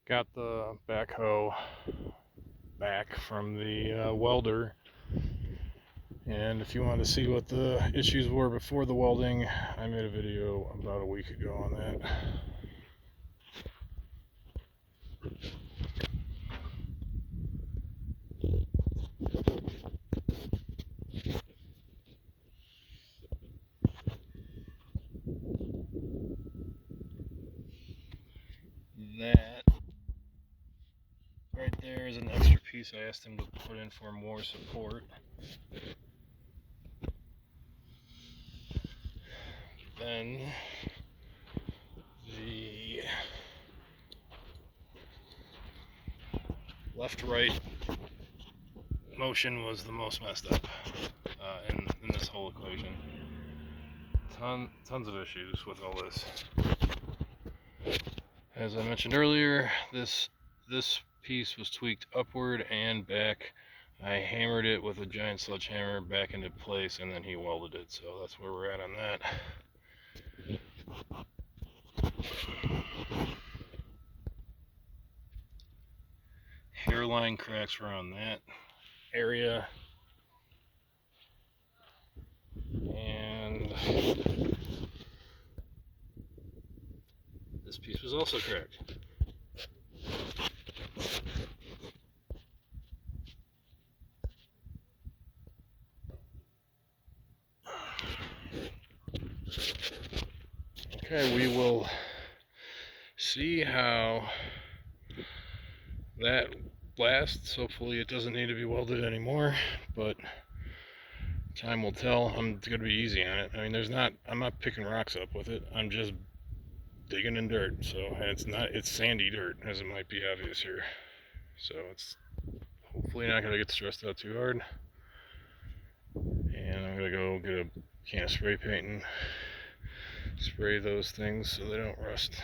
Got the backhoe back from the welder, and if you want to see what the issues were before the welding, I made a video about a week ago on that. That right there is an extra piece I asked him to put in for more support. Then the left-right motion was the most messed up in this whole equation. Tons of issues with all this. As I mentioned earlier, this piece was tweaked upward and back. I hammered it with a giant sledgehammer back into place, and then he welded it, so that's where we're at on that. Hairline cracks were on that area, and this piece was also cracked. Okay, we will see how that lasts. Hopefully it doesn't need to be welded anymore, but time will tell. I'm gonna be easy on it. I mean, I'm not picking rocks up with it. I'm just digging in dirt. So, and it's sandy dirt, as it might be obvious here. So it's hopefully not gonna get stressed out too hard. And I'm gonna go get a can of spray paint and spray those things so they don't rust.